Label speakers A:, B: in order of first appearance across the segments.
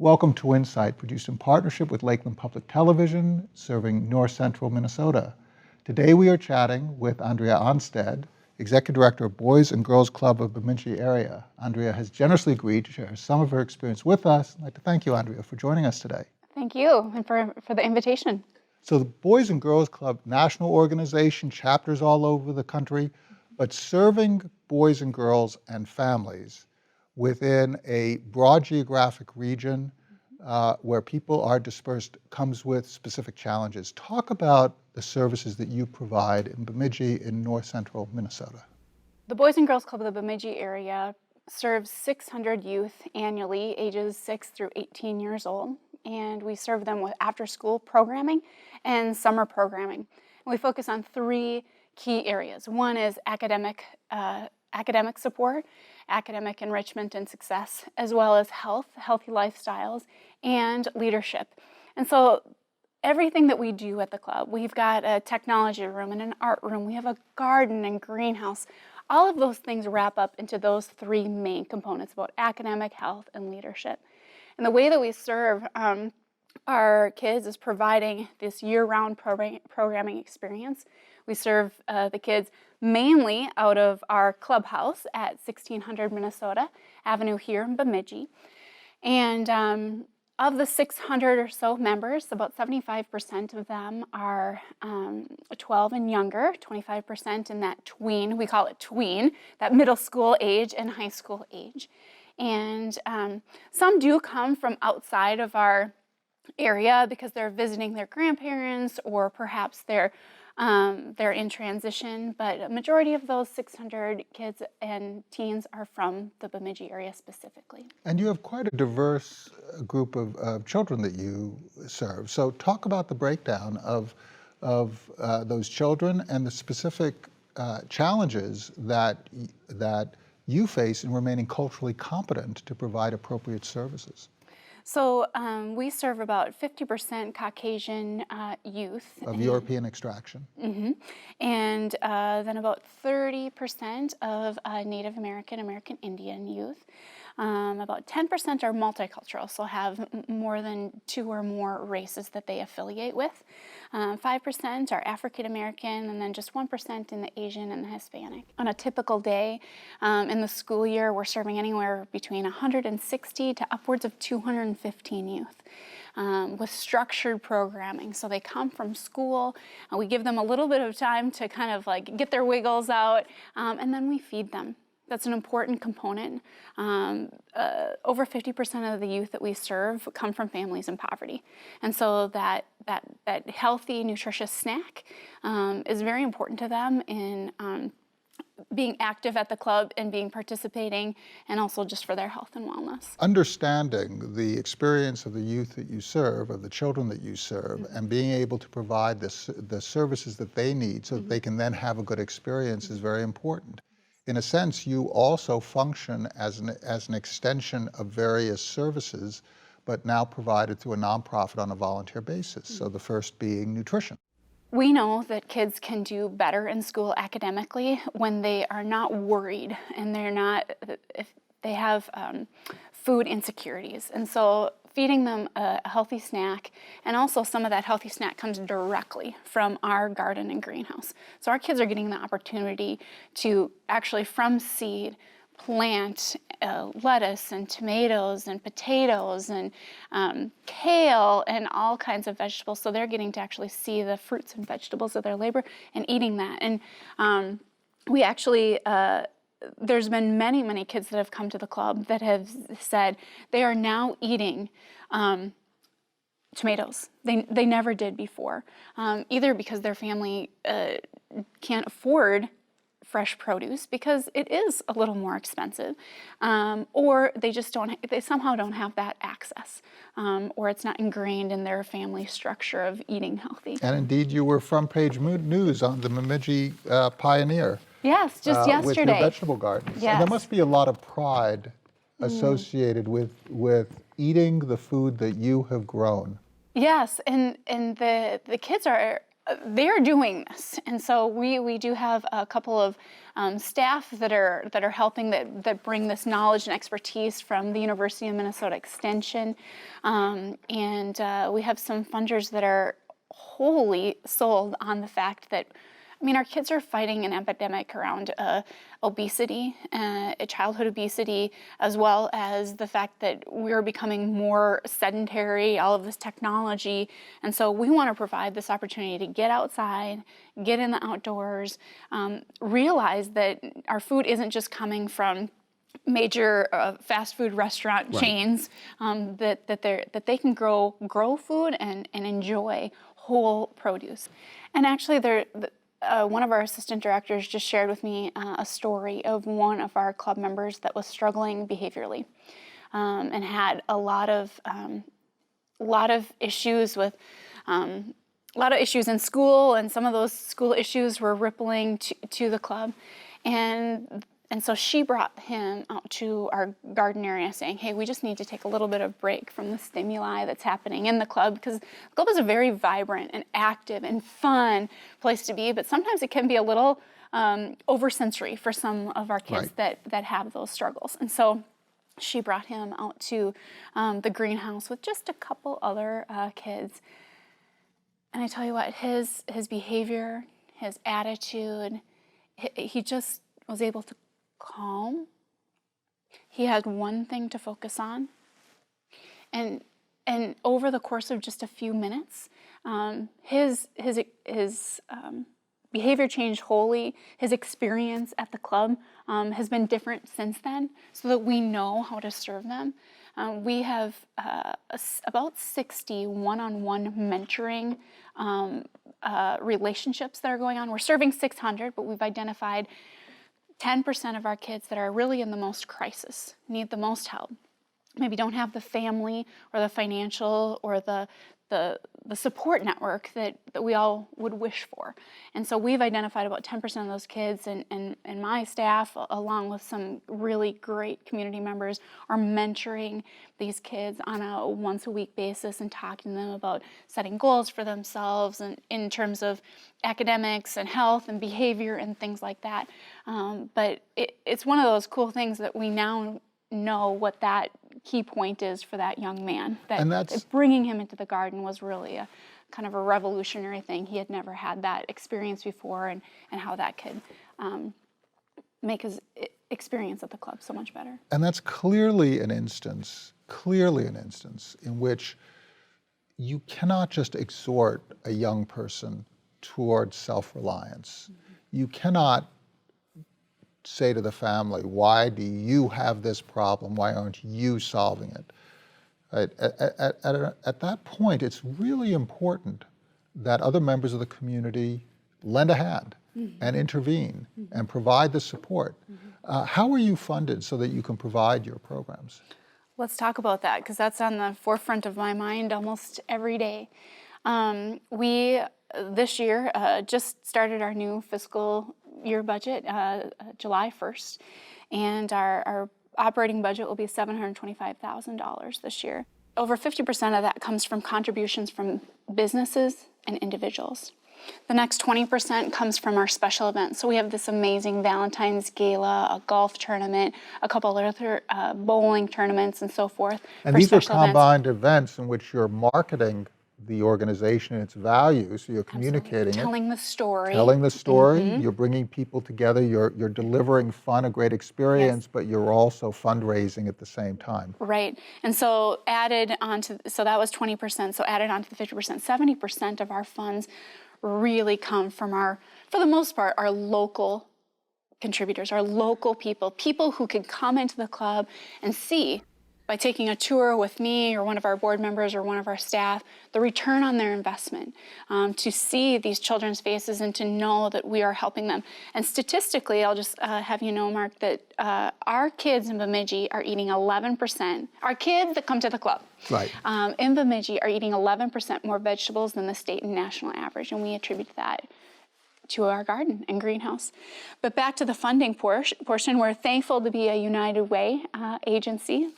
A: Welcome to Insight, produced in partnership with Lakeland Public Television, serving north central Minnesota. Today we are chatting with Andrea Ohnstad, Executive Director of Boys and Girls Club of Bemidji Area. Andrea has generously agreed to share some of her experience with us. I'd like to thank you, Andrea, for joining us today.
B: Thank you, and for the invitation.
A: So the Boys and Girls Club, national organization, chapters all over the country, but serving boys and girls and families within a broad geographic region where people are dispersed comes with specific challenges. Talk about the services that you provide in Bemidji in north central Minnesota.
B: The Boys and Girls Club of the Bemidji area serves 600 youth annually, ages 6 through 18 years old, and we serve them with after-school programming and summer programming. And we focus on three key areas. One is academic support, academic enrichment and success, as well as health, healthy lifestyles, and leadership. And so everything that we do at the club, we've got a technology room and an art room, we have a garden and greenhouse. All of those things wrap up into those three main components about academic, health, and leadership. And the way that we serve our kids is providing this year-round programming experience. We serve the kids mainly out of our clubhouse at 1600 Minnesota Avenue here in Bemidji. And of the 600 or so members, about 75% of them are 12 and younger, 25% in that tween, we call it tween, that middle school age and high school age. And some do come from outside of our area because they're visiting their grandparents, or perhaps they're in transition, but a majority of those 600 kids and teens are from the Bemidji area specifically.
A: And you have quite a diverse group of children that you serve. So talk about the breakdown of those children and the specific challenges that you face in remaining culturally competent to provide appropriate services.
B: So we serve about 50% Caucasian youth.
A: Of European extraction.
B: Mm-hmm. And then about 30% of Native American, American Indian youth. About 10% are multicultural, so have more than 2 or more races that they affiliate with. 5% are African American, and then just 1% in the Asian and the Hispanic. On a typical day in the school year, we're serving anywhere between 160 to upwards of 215 youth. With structured programming. So they come from school, we give them a little bit of time to kind of like get their wiggles out, and then we feed them. That's an important component. Over 50% of the youth that we serve come from families in poverty. And so that healthy, nutritious snack is very important to them in being active at the club and being participating, and also just for their health and wellness.
A: Understanding the experience of the youth that you serve, of the children that you serve, mm-hmm. and being able to provide the services that they need so mm-hmm. that they can then have a good experience is very important. In a sense, you also function as an extension of various services, but now provided through a nonprofit on a volunteer basis. Mm-hmm. So the first being nutrition.
B: We know that kids can do better in school academically when they are not worried and if they have food insecurities. And so feeding them a healthy snack, and also some of that healthy snack comes directly from our garden and greenhouse. So our kids are getting the opportunity to actually from seed plant lettuce and tomatoes and potatoes and kale and all kinds of vegetables. So they're getting to actually see the fruits and vegetables of their labor and eating that. And we actually, there's been many, many kids that have come to the club that have said they are now eating tomatoes. They never did before, either because their family can't afford fresh produce because it is a little more expensive, or they just they somehow don't have that access, or it's not ingrained in their family structure of eating healthy.
A: And indeed, you were front page news on the Bemidji Pioneer.
B: Yes, just yesterday.
A: With your vegetable gardens.
B: Yes.
A: And there must be a lot of pride associated with eating the food that you have grown.
B: Yes, and the kids are they're doing this, and so we do have a couple of staff that are helping that bring this knowledge and expertise from the University of Minnesota Extension, and we have some funders that are wholly sold on the fact that, I mean, our kids are fighting an epidemic around obesity, childhood obesity, as well as the fact that we're becoming more sedentary, all of this technology. And so we want to provide this opportunity to get outside, get in the outdoors, realize that our food isn't just coming from major fast food restaurant chains, that they can grow food and enjoy whole produce. And actually, one of our assistant directors just shared with me a story of one of our club members that was struggling behaviorally, and had a lot of issues with a lot of issues in school, and some of those school issues were rippling to the club, and so she brought him out to our garden area saying, hey, we just need to take a little bit of break from the stimuli that's happening in the club, because the club is a very vibrant and active and fun place to be, but sometimes it can be a little oversensory for some of our kids that have those struggles. And so she brought him out to the greenhouse with just a couple other kids. And I tell you what, his behavior, his attitude, he just was able to calm. He had one thing to focus on, and over the course of just a few minutes, his behavior changed wholly. His experience at the club has been different since then, so that we know how to serve them. We have about 60 one-on-one mentoring relationships that are going on. We're serving 600, but we've identified 10% of our kids that are really in the most crisis, need the most help, maybe don't have the family or the financial or the support network that we all would wish for. And so we've identified about 10% of those kids, and my staff, along with some really great community members, are mentoring these kids on a once-a-week basis and talking to them about setting goals for themselves and in terms of academics and health and behavior and things like that. But it's one of those cool things that we now know what that key point is for that young man. That bringing him into the garden was really a kind of a revolutionary thing. He had never had that experience before, and how that could make his experience at the club so much better.
A: And that's clearly an instance in which you cannot just exhort a young person towards self-reliance. Mm-hmm. You cannot say to the family, why do you have this problem? Why aren't you solving it? At that point, it's really important that other members of the community lend a hand and intervene and provide the support. How are you funded so that you can provide your programs?
B: Let's talk about that, because that's on the forefront of my mind almost every day. We, this year, just started our new fiscal year budget July 1st, and our operating budget will be $725,000 this year. Over 50% of that comes from contributions from businesses and individuals. The next 20% comes from our special events. So we have this amazing Valentine's Gala, a golf tournament, a couple other bowling tournaments, and so forth.
A: And these are combined events in which you're marketing the organization and its values, so you're communicating
B: Telling the story.
A: You're bringing people together, you're delivering fun, a great experience, but you're also fundraising at the same time.
B: Right, and so added on to, so that was 20%, so added on to the 50%, 70% of our funds really come from for the most part, our local contributors, our local people who can come into the club and see, by taking a tour with me or one of our board members or one of our staff, the return on their investment, to see these children's faces and to know that we are helping them. And statistically, I'll just have you know, Mark, that our kids in Bemidji are eating 11%, our kids that come to the club, in Bemidji are eating 11% more vegetables than the state and national average, and we attribute that to our garden and greenhouse. But back to the funding portion, we're thankful to be a United Way agency.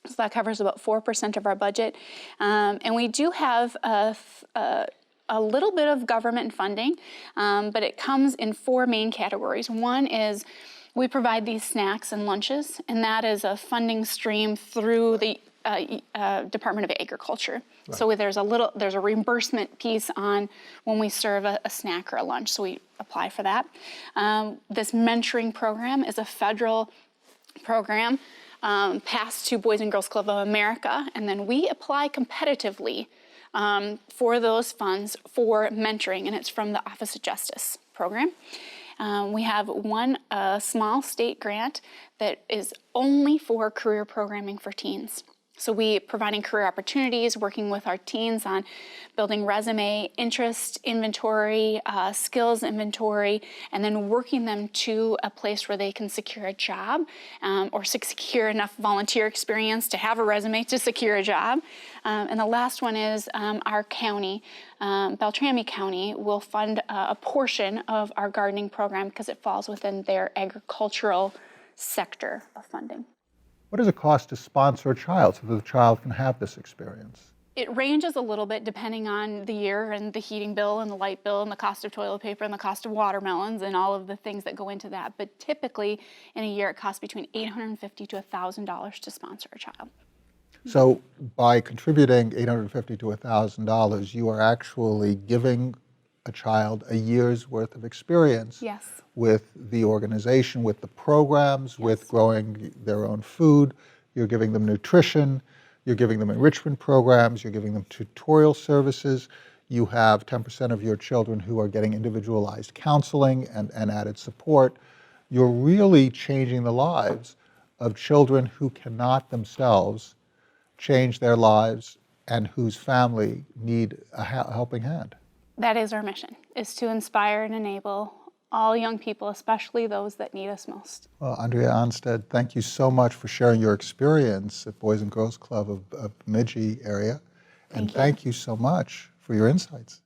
B: So that covers about 4% of our budget. And we do have a a little bit of government funding, but it comes in 4 main categories. One is we provide these snacks and lunches, and that is a funding stream through the Department of Agriculture. Right. So there's a reimbursement piece on when we serve a snack or a lunch, so we apply for that. This mentoring program is a federal program passed to Boys and Girls Club of America, and then we apply competitively for those funds for mentoring, and it's from the Office of Justice program. We have one small state grant that is only for career programming for teens. So we providing career opportunities, working with our teens on building resume, interest inventory, skills inventory, and then working them to a place where they can secure a job or secure enough volunteer experience to have a resume to secure a job. And the last one is our county, Beltrami County, will fund a portion of our gardening program because it falls within their agricultural sector of funding.
A: What does it cost to sponsor a child so that the child can have this experience?
B: It ranges a little bit depending on the year and the heating bill and the light bill and the cost of toilet paper and the cost of watermelons and all of the things that go into that. But typically in a year it costs between $850 to $1,000 to sponsor a child.
A: So by contributing $850 to $1,000, you are actually giving a child a year's worth of experience.
B: Yes.
A: With the organization, with the programs, yes. With growing their own food. You're giving them nutrition, you're giving them enrichment programs, you're giving them tutorial services. You have 10% of your children who are getting individualized counseling and added support. You're really changing the lives of children who cannot themselves change their lives and whose family need a helping hand.
B: That is our mission, is to inspire and enable all young people, especially those that need us most.
A: Well, Andrea Ohnstad, thank you so much for sharing your experience at Boys and Girls Club of Bemidji Area. And thank you so much for your insights.